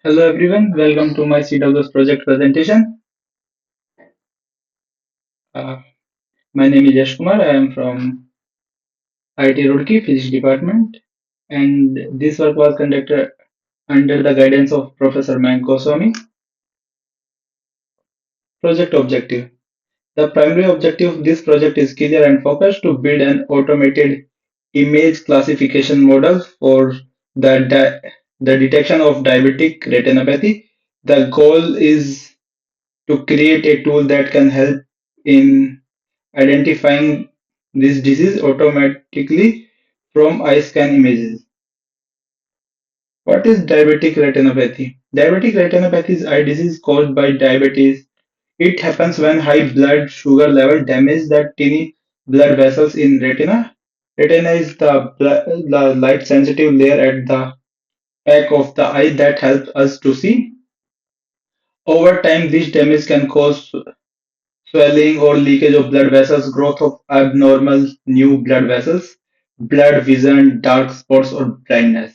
Hello everyone, welcome to my CWS project presentation. Uh, my name is Yash Kumar. I am from IT Roorkee Physics Department, and this work was conducted under the guidance of Professor Mayank Goswami. Project objective: the primary objective of this project is clear and focused to build an automated image classification model for the, the detection of diabetic retinopathy. The goal is to create a tool that can help in identifying this disease automatically from eye scan images. What is diabetic retinopathy? Diabetic retinopathy is eye disease caused by diabetes. It happens when high blood sugar level damage the tiny blood vessels in retina. Retina is the light sensitive layer at the back of the eye that helps us to see. Over time, this damage can cause swelling or leakage of blood vessels, growth of abnormal new blood vessels, blurred vision, dark spots, or blindness.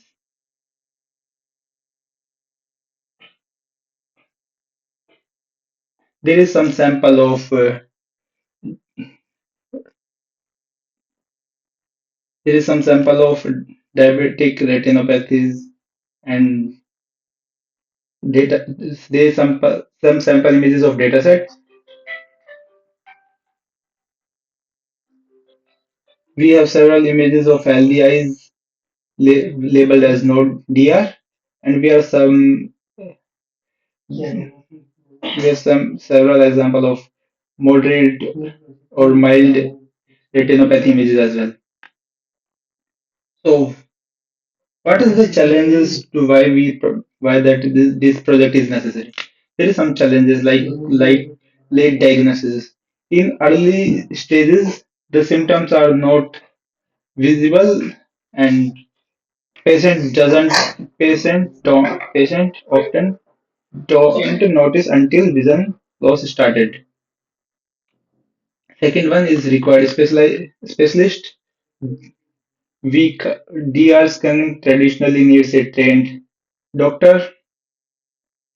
There is some sample of there is some sample of diabetic retinopathies and data. There is some sample images of dataset. We have several images of healthy eyes labeled as node DR, and we have some several example of moderate or mild retinopathy images as well. So, what is the challenges to why this project is necessary? There is some challenges like late diagnosis. In early stages, the symptoms are not visible, and patient often don't notice until vision loss started. Second one is required specialist. Weak DR scanning traditionally needs a trained doctor.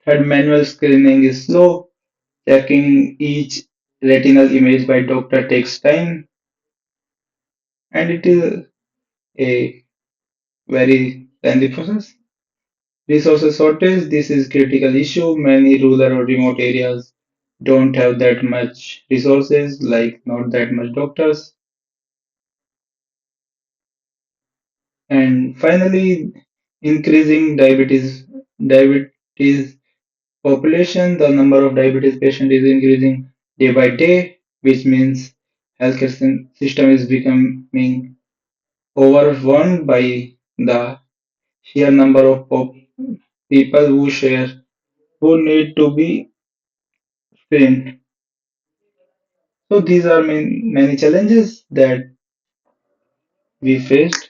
Third, manual screening is slow. Checking each retinal image by doctor takes time, and it is a very lengthy process. Resources shortage. This is critical issue. Many rural or remote areas don't have that much resources, like not that much doctors. And finally, increasing diabetes population, the number of diabetes patients is increasing day by day, which means healthcare system is becoming overwhelmed by the sheer number of people who need to be screened. So these are many challenges that we faced.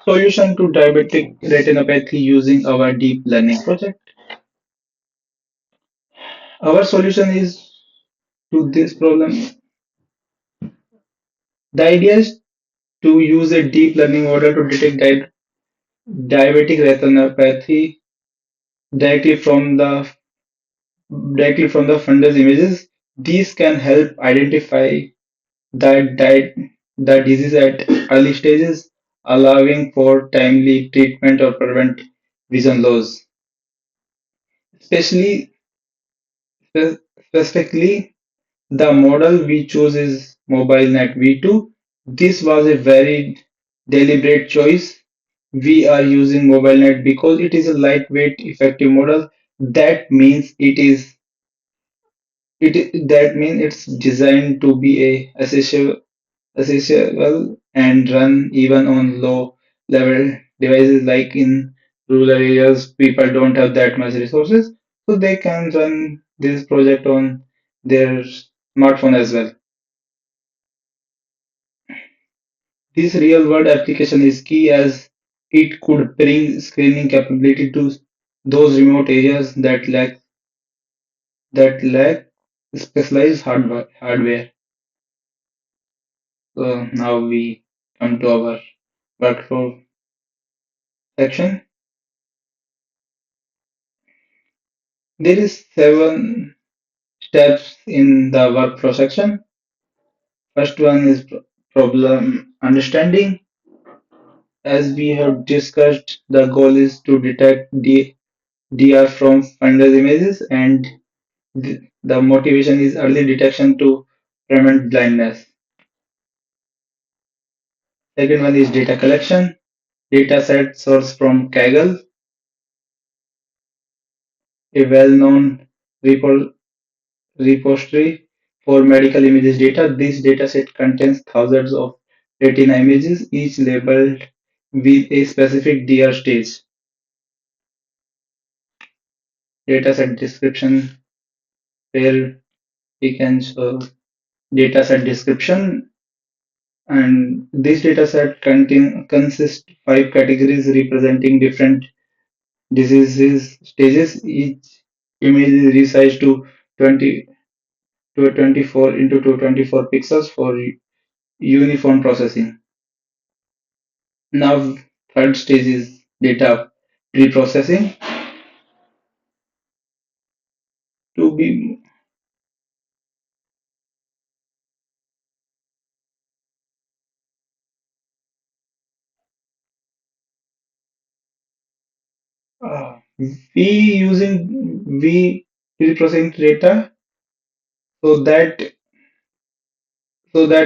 Solution to diabetic retinopathy using our deep learning project. Our solution is to this problem. The idea is to use a deep learning model to detect diabetic retinopathy directly from the fundus images. These can help identify the, the disease at early stages, allowing for timely treatment or prevent vision loss. Especially specifically, the model we choose is MobileNet V2. This was a very deliberate choice. We are using MobileNet because it is a lightweight, effective model. That means it's designed to be a accessible and run even on low level devices like in rural areas. People don't have that much resources, so they can run this project on their smartphone as well. This real world application is key as it could bring screening capability to those remote areas that lack specialized hardware. So now we come to our workflow section. There is 7 steps in the workflow section. First one is problem understanding. As we have discussed, the goal is to detect DR from funded images, and the motivation is early detection to prevent blindness. Second one is data collection. Data set sourced from Kaggle, a well-known repo- repository for medical images data. This dataset contains thousands of retina images, each labeled with a specific DR stage. Dataset description, where we can show dataset description, and this dataset consists 5 categories representing different diseases stages. Each image is resized to 20 to 24 into 224 pixels for uniform processing. Now, third stage is data pre-processing. To be we we pre-processing data so that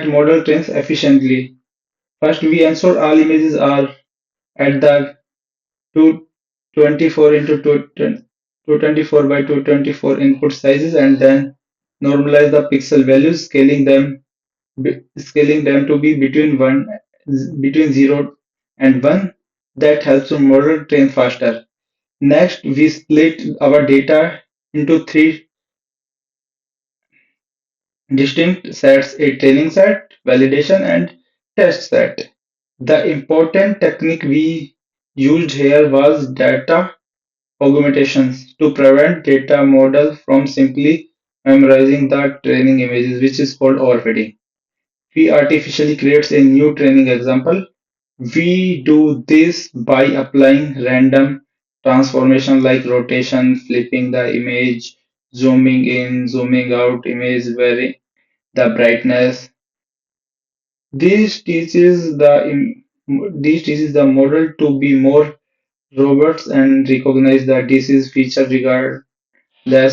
model trains efficiently. First, we ensure all images are at the 224 into 224 by 224 input sizes, and then normalize the pixel values, scaling them to be between 0 and 1. That helps the model train faster. Next, we split our data into 3 distinct sets: a training set, validation, and test set. The important technique we used here was data augmentations to prevent data model from simply memorizing the training images, which is called overfitting. We artificially creates a new training example. We do this by applying random transformation like rotation, flipping the image, zooming in, zooming out image, varying the brightness. This teaches the model to be more robust and recognize the disease feature regardless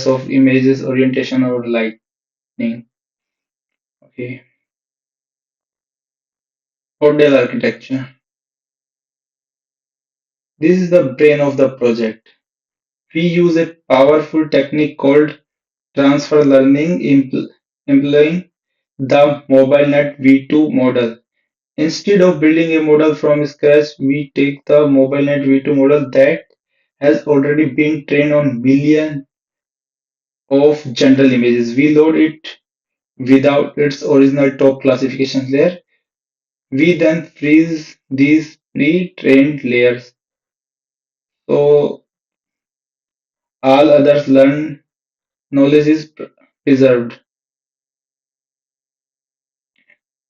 of images orientation or lighting. Okay. Model architecture. This is the brain of the project. We use a powerful technique called transfer learning, employing the MobileNet V2 model. Instead of building a model from scratch, we take the MobileNet V2 model that has already been trained on millions of general images. We load it without its original top classification layer. We then freeze these pre-trained layers so all others learn knowledge is preserved.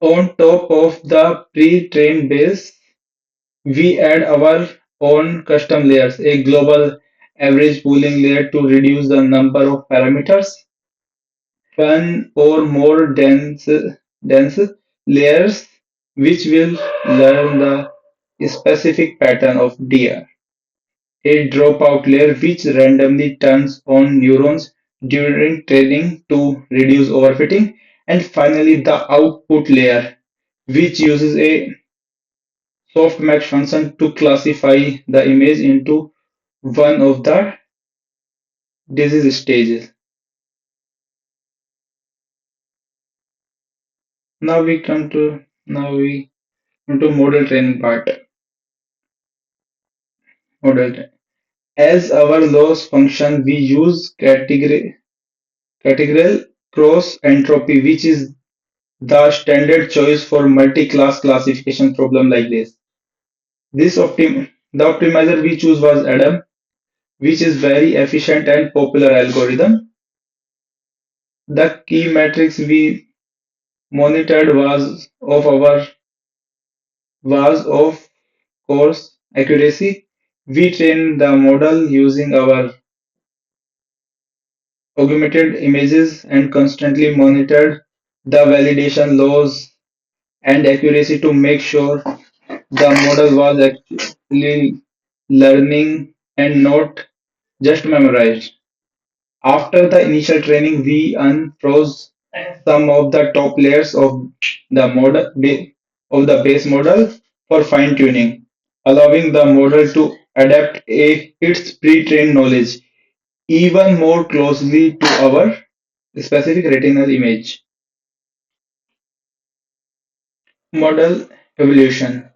On top of the pre-trained base, we add our own custom layers, a global average pooling layer to reduce the number of parameters, one or more dense layers which will learn the specific pattern of deer, a dropout layer which randomly turns on neurons during training to reduce overfitting, and finally the output layer which uses a softmax function to classify the image into one of the disease stages. Now we come to model training part. Model tra- As our loss function, we use categorical cross entropy, which is the standard choice for multi-class classification problem like this. The optimizer we choose was Adam, which is very efficient and popular algorithm. The key metrics we monitored was of course accuracy. We train the model using our augmented images and constantly monitored the validation loss and accuracy to make sure the model was actually learning and not just memorized. After the initial training, we unfroze some of the top layers of the of the base model for fine tuning, allowing the model to adapt its pre-trained knowledge even more closely to our specific retinal image. Model evolution.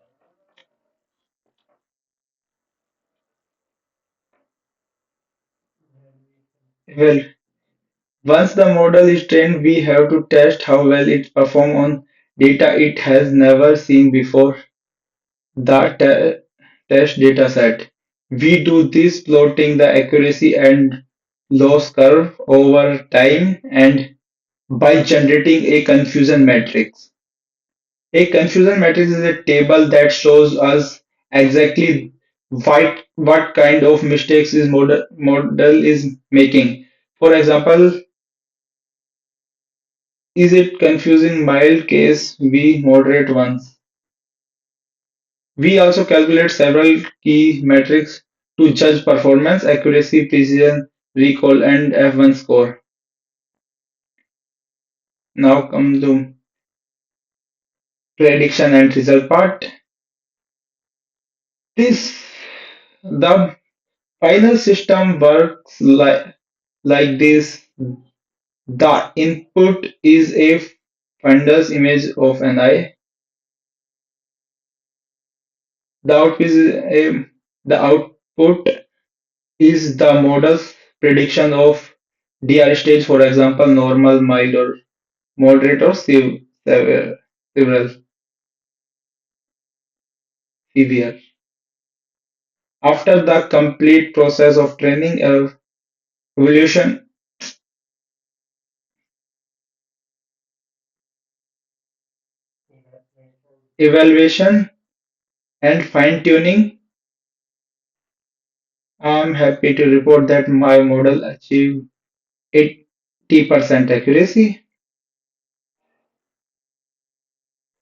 Well, once the model is trained, we have to test how well it performs on data it has never seen before. The test dataset. We do this plotting the accuracy and loss curve over time and by generating a confusion matrix. A confusion matrix is a table that shows us exactly what kind of mistakes this model is making. For example, is it confusing mild case we moderate ones? We also calculate several key metrics to judge performance, accuracy, precision, recall, and F1 score. Now come to prediction and result part. This the final system works like this. The input is a fundus image of an eye. The output is the output is the model's prediction of DR stage, for example, normal, mild, or moderate, or several severe. After the complete process of training, evolution, evaluation, and fine tuning, I'm happy to report that my model achieved 80% accuracy.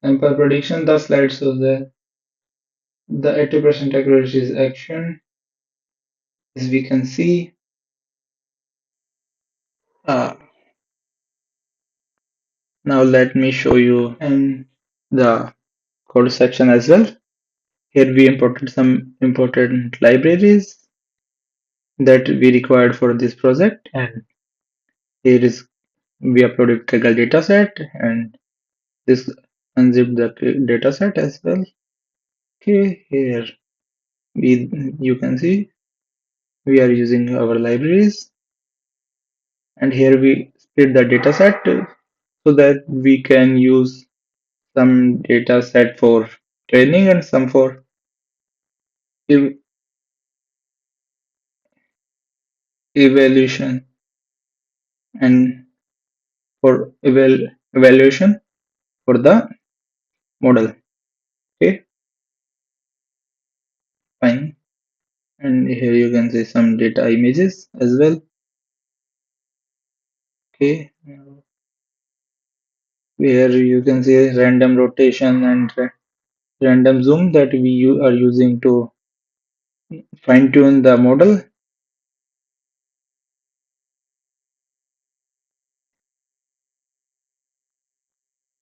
Sample prediction, the slide shows that the 80% accuracy is action, as we can see. Uh, Now let me show you in the code section as well. Here we imported some important libraries that we required for this project, and here is we uploaded Kaggle dataset and this unzipped the dataset as well. Okay, here we you can see we are using our libraries, and here we split the dataset so that we can use some dataset for training and some for ev- evaluation and for evaluation for the model. Okay, fine. And here you can see some data images as well. Okay, here you can see random rotation and random zoom that are using to fine tune the model.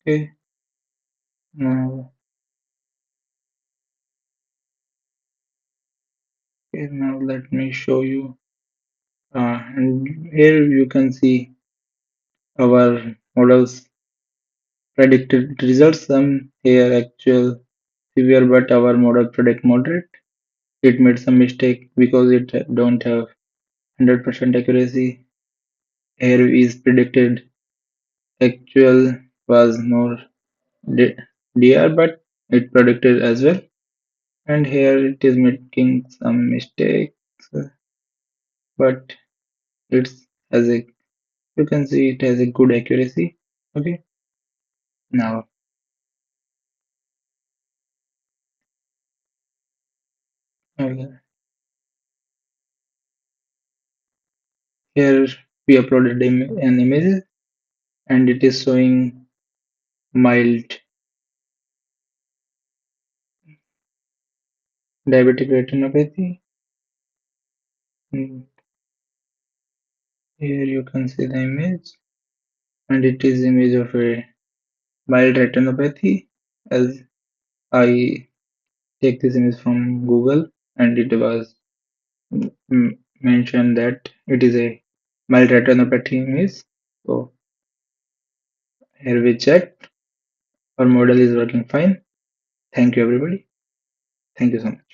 Okay, now, okay, now let me show you. And here you can see our models predicted results. Some here actual severe, but our model predict moderate. It made some mistake because it don't have 100% accuracy. Here is predicted actual was more D- DR, but it predicted as well. And here it is making some mistakes, but it's has a you can see it has a good accuracy. Okay, now okay. Here we uploaded an image and it is showing mild diabetic retinopathy. Mm, Here you can see the image and it is image of a mild retinopathy as I take this image from Google and it was mentioned that it is a mild retinopathy image. So here we checked our model is working fine. Thank you everybody. Thank you so much.